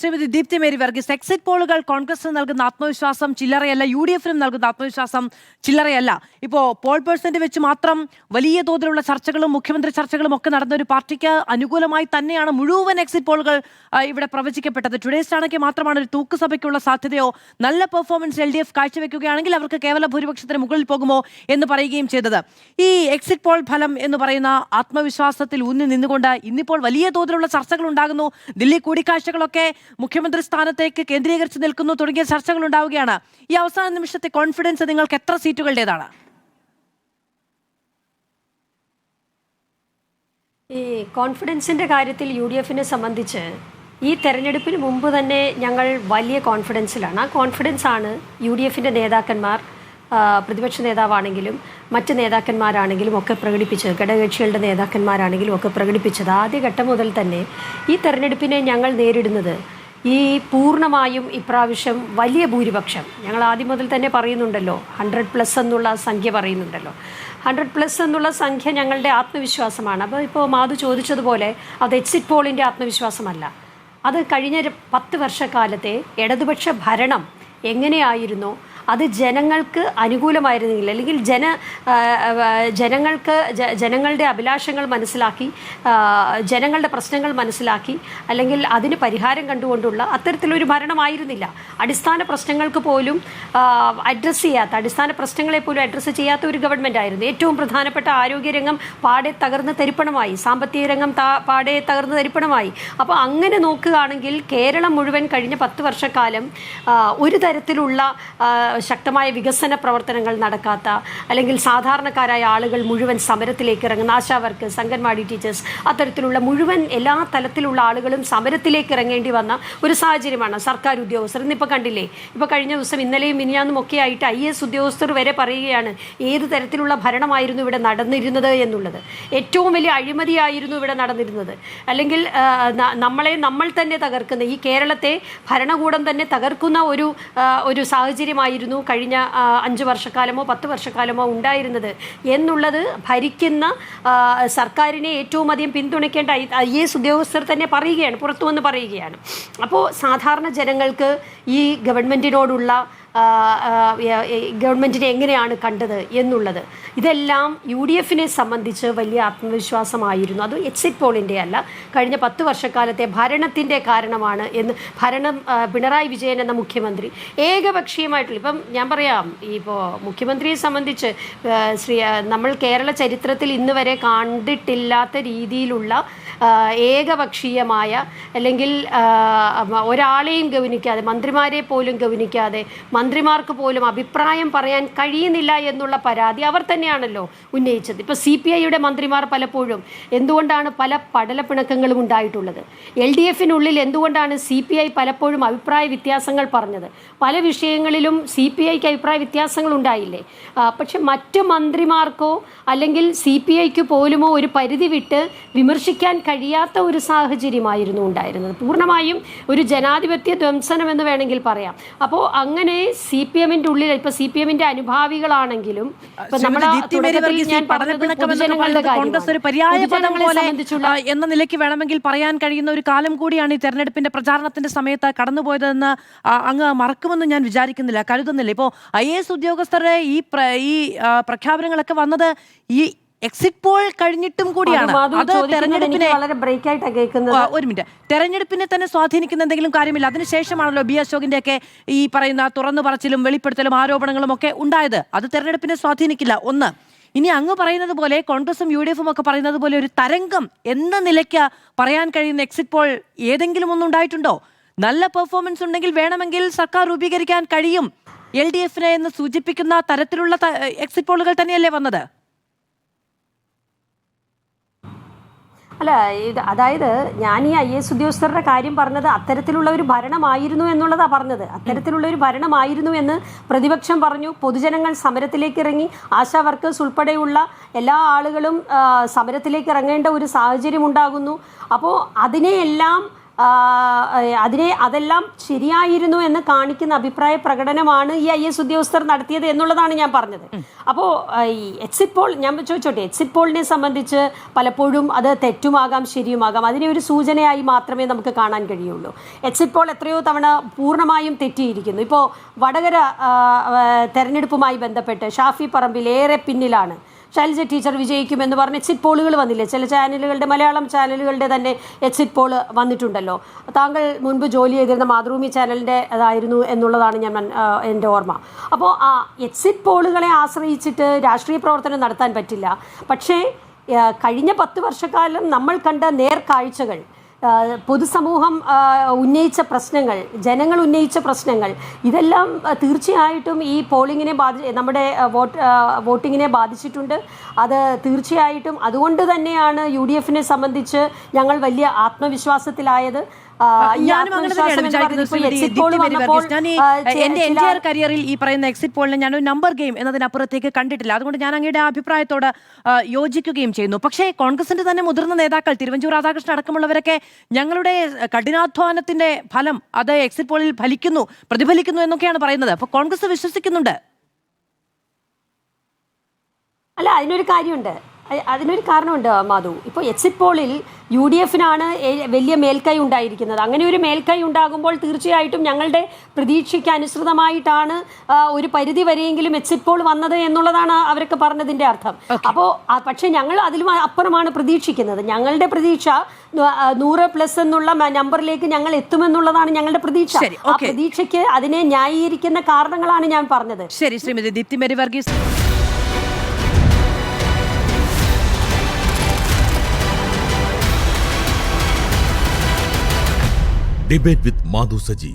Shrimati Deepthi Mary Varghese, exit പോളുകൾ കോൺഗ്രസിന് നൽകുന്ന ആത്മവിശ്വാസം ചില്ലറയല്ല, UDF-നും നൽകുന്ന ആത്മവിശ്വാസം ചില്ലറയല്ല. ഇപ്പോൾ പോൾ പേഴ്സന്റ് വെച്ച് മാത്രം വലിയ തോതിലുള്ള ചർച്ചകളും മുഖ്യമന്ത്രി ചർച്ചകളും ഒക്കെ നടന്ന ഒരു പാർട്ടിക്ക് അനുകൂലമായി തന്നെയാണ് മുഴുവൻ എക്സിറ്റ് പോളുകൾ ഇവിടെ പ്രവചിക്കപ്പെട്ടത്. ടുഡേ സ്റ്റാണയ്ക്ക് മാത്രമാണ് ഒരു തൂക്കുസഭയ്ക്കുള്ള സാധ്യതയോ നല്ല പെർഫോമൻസ് LDF കാഴ്ചവെക്കുകയാണെങ്കിൽ അവർക്ക് കേവല ഭൂരിപക്ഷത്തിന് മുകളിൽ പോകുമോ എന്ന് പറയുകയും ചെയ്തത്. ഈ എക്സിറ്റ് പോൾ ഫലം എന്ന് പറയുന്ന ആത്മവിശ്വാസത്തിൽ ഊന്നി നിന്നുകൊണ്ട് ഇന്നിപ്പോൾ വലിയ തോതിലുള്ള ചർച്ചകൾ ഉണ്ടാകുന്നു. ദില്ലി കൂടിക്കാഴ്ചകളൊക്കെ മുഖ്യമന്ത്രി സ്ഥാനത്തേക്ക് കേന്ദ്രീകരിച്ച് നിൽക്കുന്നു തുടങ്ങിയ ചർച്ചകൾ ഉണ്ടാവുകയാണ്. ഈ അവസാന നിമിഷത്തെ കോൺഫിഡൻസ് നിങ്ങൾക്ക് എത്ര സീറ്റുകളുടേതാണ്? ഈ കോൺഫിഡൻസിൻ്റെ കാര്യത്തിൽ UDF-നെ സംബന്ധിച്ച് ഈ തെരഞ്ഞെടുപ്പിന് മുമ്പ് തന്നെ ഞങ്ങൾ വലിയ കോൺഫിഡൻസിലാണ്. ആ കോൺഫിഡൻസാണ് UDF-ന്റെ നേതാക്കന്മാർ, പ്രതിപക്ഷ നേതാവാണെങ്കിലും മറ്റ് നേതാക്കന്മാരാണെങ്കിലും ഒക്കെ പ്രകടിപ്പിച്ചത്, ഘടകകക്ഷികളുടെ നേതാക്കന്മാരാണെങ്കിലും ഒക്കെ പ്രകടിപ്പിച്ചത്. ആദ്യഘട്ടം മുതൽ തന്നെ ഈ തെരഞ്ഞെടുപ്പിനെ ഞങ്ങൾ നേരിടുന്നത് ഈ പൂർണ്ണമായും ഇപ്രാവശ്യം വലിയ ഭൂരിപക്ഷം, ഞങ്ങൾ ആദ്യം മുതൽ തന്നെ പറയുന്നുണ്ടല്ലോ, 100+ എന്നുള്ള സംഖ്യ പറയുന്നുണ്ടല്ലോ, 100+ എന്നുള്ള സംഖ്യ ഞങ്ങളുടെ ആത്മവിശ്വാസമാണ്. അപ്പോൾ ഇപ്പോൾ മാധു ചോദിച്ചതുപോലെ അത് എക്സിറ്റ് പോളിൻ്റെ ആത്മവിശ്വാസമല്ല, അത് കഴിഞ്ഞ 10 വർഷക്കാലത്തെ ഇടതുപക്ഷ ഭരണം എങ്ങനെയായിരുന്നു, അത് ജനങ്ങൾക്ക് അനുകൂലമായിരുന്നെങ്കിൽ, അല്ലെങ്കിൽ ജനങ്ങളുടെ അഭിലാഷങ്ങൾ മനസ്സിലാക്കി, ജനങ്ങളുടെ പ്രശ്നങ്ങൾ മനസ്സിലാക്കി, അല്ലെങ്കിൽ അതിന് പരിഹാരം കണ്ടുകൊണ്ടുള്ള അത്തരത്തിലൊരു ഭരണമായിരുന്നില്ല. അടിസ്ഥാന പ്രശ്നങ്ങൾക്ക് പോലും അടിസ്ഥാന പ്രശ്നങ്ങളെ പോലും അഡ്രസ്സ് ചെയ്യാത്ത ഒരു ഗവൺമെൻറ് ആയിരുന്നു. ഏറ്റവും പ്രധാനപ്പെട്ട ആരോഗ്യരംഗം പാടെ തകർന്ന് തരിപ്പണമായി, സാമ്പത്തിക രംഗം പാടെ തകർന്ന് തരിപ്പണമായി. അപ്പോൾ അങ്ങനെ നോക്കുകയാണെങ്കിൽ കേരളം മുഴുവൻ കഴിഞ്ഞ 10 വർഷക്കാലം ഒരു തരത്തിലുള്ള ശക്തമായ വികസന പ്രവർത്തനങ്ങൾ നടക്കാത്ത, അല്ലെങ്കിൽ സാധാരണക്കാരായ ആളുകൾ മുഴുവൻ സമരത്തിലേക്ക് ഇറങ്ങുന്ന, ആശാ വർക്കേഴ്സ്, അംഗൻവാടി ടീച്ചേഴ്സ്, അത്തരത്തിലുള്ള മുഴുവൻ എല്ലാ തലത്തിലുള്ള ആളുകളും സമരത്തിലേക്ക് ഇറങ്ങേണ്ടി വന്ന ഒരു സാഹചര്യമാണ്. സർക്കാർ ഉദ്യോഗസ്ഥർ ഇന്നിപ്പോൾ കണ്ടില്ലേ, ഇപ്പോൾ കഴിഞ്ഞ ദിവസം ഇന്നലെയും മിനിഞ്ഞാന്നും ഒക്കെ ആയിട്ട് IAS ഉദ്യോഗസ്ഥർ വരെ പറയുകയാണ് ഏത് തരത്തിലുള്ള ഭരണമായിരുന്നു ഇവിടെ നടന്നിരുന്നത് എന്നുള്ളത്. ഏറ്റവും വലിയ അഴിമതിയായിരുന്നു ഇവിടെ നടന്നിരുന്നത്, അല്ലെങ്കിൽ നമ്മൾ തന്നെ തകർക്കുന്ന, ഈ കേരളത്തെ ഭരണകൂടം തന്നെ തകർക്കുന്ന ഒരു സാഹചര്യമായിരുന്നു കഴിഞ്ഞ 5 വർഷക്കാലമോ 10 വർഷക്കാലമോ ഉണ്ടായിരുന്നത് എന്നുള്ളത് ഭരിക്കുന്ന സർക്കാരിനെ ഏറ്റവും അധികം പിന്തുണയ്ക്കേണ്ട IAS ഉദ്യോഗസ്ഥർ തന്നെ പറയുകയാണ്, പുറത്തു വന്ന് പറയുകയാണ്. അപ്പോൾ സാധാരണ ജനങ്ങൾക്ക് ഈ ഗവൺമെൻറ്റിനോടുള്ള ഗവൺമെൻറ്റിനെ എങ്ങനെയാണ് കണ്ടത് എന്നുള്ളത്, ഇതെല്ലാം UDF-നെ സംബന്ധിച്ച് വലിയ ആത്മവിശ്വാസമായിരുന്നു. അത് എക്സിറ്റ് പോളിൻ്റെ അല്ല, കഴിഞ്ഞ 10 വർഷക്കാലത്തെ ഭരണത്തിൻ്റെ കാരണമാണ് എന്ന് പിണറായി വിജയൻ എന്ന മുഖ്യമന്ത്രി ഏകപക്ഷീയമായിട്ടുള്ള, ഇപ്പം ഞാൻ പറയാം, ഇപ്പോൾ മുഖ്യമന്ത്രിയെ സംബന്ധിച്ച് നമ്മൾ കേരള ചരിത്രത്തിൽ ഇന്ന് വരെ കണ്ടിട്ടില്ലാത്ത രീതിയിലുള്ള ഏകപക്ഷീയമായ, അല്ലെങ്കിൽ ഒരാളെയും ഗൗനിക്കാതെ, മന്ത്രിമാരെ പോലും ഗൗനിക്കാതെ, മന്ത്രിമാർക്ക് പോലും അഭിപ്രായം പറയാൻ കഴിയുന്നില്ല എന്നുള്ള പരാതി അവർ തന്നെയാണല്ലോ ഉന്നയിച്ചത്. ഇപ്പോൾ CPI-യുടെ മന്ത്രിമാർ പലപ്പോഴും എന്തുകൊണ്ടാണ് പല പടലപ്പിണക്കങ്ങളും ഉണ്ടായിട്ടുള്ളത്, LDF-നുള്ളിൽ എന്തുകൊണ്ടാണ് CPI പലപ്പോഴും അഭിപ്രായ വ്യത്യാസങ്ങൾ പറഞ്ഞത്, പല വിഷയങ്ങളിലും CPI-ക്ക് അഭിപ്രായ വ്യത്യാസങ്ങൾ ഉണ്ടായില്ലേ. പക്ഷെ മറ്റ് മന്ത്രിമാർക്കോ അല്ലെങ്കിൽ CPI-ക്ക് പോലുമോ ഒരു പരിധി വിട്ട് വിമർശിക്കാൻ കഴിയാത്ത ഒരു സാഹചര്യമായിരുന്നു ഉണ്ടായിരുന്നത്. പൂർണ്ണമായും ഒരു ജനാധിപത്യ ധ്വംസനം എന്ന് വേണമെങ്കിൽ പറയാം. അപ്പോൾ അങ്ങനെ CPM-ന്റെ ഉള്ളിൽ, ഇപ്പൊ CPM-ന്റെ അനുഭാവികളാണെങ്കിലും, എന്ന നിലയ്ക്ക് വേണമെങ്കിൽ പറയാൻ കഴിയുന്ന ഒരു കാലം കൂടിയാണ് ഈ തെരഞ്ഞെടുപ്പിന്റെ പ്രചാരണത്തിന്റെ സമയത്ത് കടന്നുപോയതെന്ന് അങ്ങ് മറക്കുമെന്ന് ഞാൻ കരുതുന്നില്ല. ഇപ്പോൾ IAS ഉദ്യോഗസ്ഥരുടെ ഈ പ്രഖ്യാപനങ്ങളൊക്കെ വന്നത് ഈ എക്സിറ്റ് പോൾ കഴിഞ്ഞിട്ടും കൂടിയാണ്. അത് തെരഞ്ഞെടുപ്പിനെ ഒരു മിനിറ്റ്, തെരഞ്ഞെടുപ്പിനെ തന്നെ സ്വാധീനിക്കുന്ന എന്തെങ്കിലും കാര്യമില്ല. അതിനുശേഷമാണല്ലോ B അശോകിന്റെ ഒക്കെ ഈ പറയുന്ന തുറന്നു പറച്ചിലും വെളിപ്പെടുത്തലും ആരോപണങ്ങളും ഒക്കെ ഉണ്ടായത്. അത് തെരഞ്ഞെടുപ്പിനെ സ്വാധീനിക്കില്ല. ഒന്ന്, ഇനി അങ്ങ് പറയുന്നത് പോലെ കോൺഗ്രസും UDF-ഉം ഒക്കെ പറയുന്നത് പോലെ ഒരു തരംഗം എന്ന നിലയ്ക്ക് പറയാൻ കഴിയുന്ന എക്സിറ്റ് പോൾ ഏതെങ്കിലും ഒന്നുണ്ടായിട്ടുണ്ടോ? നല്ല പെർഫോമൻസ് ഉണ്ടെങ്കിൽ വേണമെങ്കിൽ സർക്കാർ രൂപീകരിക്കാൻ കഴിയും LDF-നെ എന്ന് സൂചിപ്പിക്കുന്ന തരത്തിലുള്ള എക്സിറ്റ് പോളുകൾ തന്നെയല്ലേ വന്നത്? അല്ല, അതായത് ഞാൻ ഈ IAS ഉദ്യോഗസ്ഥരുടെ കാര്യം പറഞ്ഞത് അത്തരത്തിലുള്ള ഒരു ഭരണമായിരുന്നു എന്നുള്ളതാണ് പറഞ്ഞത്. അത്തരത്തിലുള്ള ഒരു ഭരണമായിരുന്നു എന്ന് പ്രതിപക്ഷം പറഞ്ഞു. പൊതുജനങ്ങൾ സമരത്തിലേക്ക് ഇറങ്ങി, ആശാ വർക്കേഴ്സ് ഉൾപ്പെടെയുള്ള എല്ലാ ആളുകളും സമരത്തിലേക്ക് ഇറങ്ങേണ്ട ഒരു സാഹചര്യം ഉണ്ടാകുന്നു. അപ്പോൾ അതിനെയെല്ലാം അതെല്ലാം ശരിയായിരുന്നു എന്ന് കാണിക്കുന്ന അഭിപ്രായ പ്രകടനമാണ് ഈ IAS ഉദ്യോഗസ്ഥർ നടത്തിയത് എന്നുള്ളതാണ് ഞാൻ പറഞ്ഞത്. അപ്പോൾ ഈ എക്സിറ്റ് പോൾ ഞാൻ ചോദിച്ചോട്ടെ, എക്സിറ്റ് പോളിനെ സംബന്ധിച്ച് പലപ്പോഴും അത് തെറ്റുമാകാം ശരിയുമാകാം. അതിനെ ഒരു സൂചനയായി മാത്രമേ നമുക്ക് കാണാൻ കഴിയുള്ളൂ. എക്സിറ്റ് പോൾ എത്രയോ തവണ പൂർണ്ണമായും തെറ്റിയിരിക്കുന്നു. ഇപ്പോൾ വടകര തെരഞ്ഞെടുപ്പുമായി ബന്ധപ്പെട്ട് ഷാഫി പറമ്പിൽ ഏറെ പിന്നിലാണ്, ശൈലജ ടീച്ചർ വിജയിക്കുമെന്ന് പറഞ്ഞ് എക്സിറ്റ് പോളുകൾ വന്നില്ലേ? ചില ചാനലുകളുടെ, മലയാളം ചാനലുകളുടെ തന്നെ എക്സിറ്റ് പോൾ വന്നിട്ടുണ്ടല്ലോ. താങ്കൾ മുൻപ് ജോലി ചെയ്തിരുന്ന മാതൃഭൂമി ചാനലിൻ്റെ അതായിരുന്നു എന്നുള്ളതാണ് എൻ്റെ ഓർമ്മ. അപ്പോൾ ആ എക്സിറ്റ് പോളുകളെ ആശ്രയിച്ചിട്ട് രാഷ്ട്രീയ പ്രവർത്തനം നടത്താൻ പറ്റില്ല. പക്ഷേ കഴിഞ്ഞ 10 വർഷക്കാലം നമ്മൾ കണ്ട നേർക്കാഴ്ചകൾ, പൊതുസമൂഹം ഉന്നയിച്ച പ്രശ്നങ്ങൾ, ജനങ്ങൾ ഉന്നയിച്ച പ്രശ്നങ്ങൾ, ഇതെല്ലാം തീർച്ചയായിട്ടും ഈ പോളിങ്ങിനെ നമ്മുടെ വോട്ടിങ്ങിനെ ബാധിച്ചിട്ടുണ്ട്. അത് തീർച്ചയായിട്ടും അതുകൊണ്ട് തന്നെയാണ് UDFനെ സംബന്ധിച്ച് ഞങ്ങൾ വലിയ ആത്മവിശ്വാസത്തിലായത്. എന്റെ എൻറ്റയർ കരിയറിൽ ഈ പറയുന്ന എക്സിറ്റ് പോളിനെ ഞാനൊരു നമ്പർ ഗെയിം എന്നതിനപ്പുറത്തേക്ക് കണ്ടിട്ടില്ല. അതുകൊണ്ട് ഞാൻ അങ്ങയുടെ അഭിപ്രായത്തോട് യോജിക്കുകയും ചെയ്യുന്നു. പക്ഷേ കോൺഗ്രസിന്റെ തന്നെ മുതിർന്ന നേതാക്കൾ, തിരുവഞ്ചൂർ രാധാകൃഷ്ണൻ അടക്കമുള്ളവരൊക്കെ ഞങ്ങളുടെ കഠിനാധ്വാനത്തിന്റെ ഫലം അത് എക്സിറ്റ് പോളിൽ പ്രതിഫലിക്കുന്നു എന്നൊക്കെയാണ് പറയുന്നത്. അപ്പൊ കോൺഗ്രസ് വിശ്വസിക്കുന്നുണ്ട്. അല്ല, അതിനൊരു കാരണമുണ്ട് മാധു. ഇപ്പോൾ എക്സിറ്റ് പോളിൽ UDFനാണ് വലിയ മേൽക്കൈ ഉണ്ടായിരിക്കുന്നത്. അങ്ങനെ ഒരു മേൽക്കൈ ഉണ്ടാകുമ്പോൾ തീർച്ചയായിട്ടും ഞങ്ങളുടെ പ്രതീക്ഷയ്ക്ക് അനുസൃതമായിട്ടാണ് ഒരു പരിധി വരെയെങ്കിലും എക്സിറ്റ് പോൾ വന്നത് എന്നുള്ളതാണ് അവരൊക്കെ പറഞ്ഞതിൻ്റെ അർത്ഥം. അപ്പോൾ പക്ഷേ ഞങ്ങൾ അതിലും അപ്പുറമാണ് പ്രതീക്ഷിക്കുന്നത്. ഞങ്ങളുടെ പ്രതീക്ഷ 100+ എന്നുള്ള നമ്പറിലേക്ക് ഞങ്ങൾ എത്തുമെന്നുള്ളതാണ് ഞങ്ങളുടെ പ്രതീക്ഷ. ആ പ്രതീക്ഷയ്ക്ക് അതിനെ ന്യായീകരിക്കുന്ന കാരണങ്ങളാണ് ഞാൻ പറഞ്ഞത്. ശരി, Shrimati Deepthi Mary Varghese. Debate with Madhu Saji.